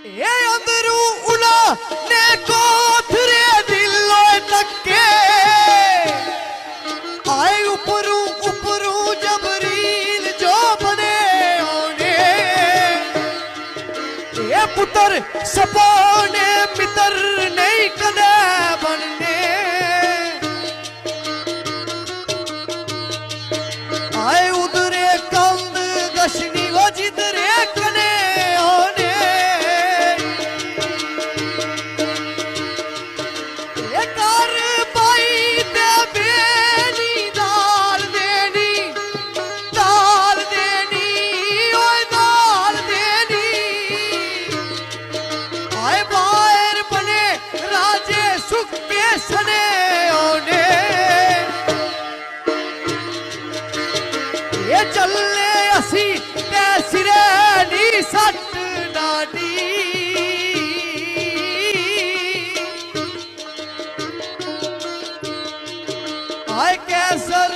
ये अंदरू उला ने कोथरे दिलो तके आए उपरू उपरू जबरील जो बने होने ये पुत्र सपोने मित्र नहीं कदे बनने आए उधरे कंद गशनी वो जिधरे कने होने ये कार पाई ते बेनी दाल देनी ओए दाल देनी आए बाहर बने राजे सुख के सने होने ये चले असी ते सिरे नी सट डाडी आए कैसर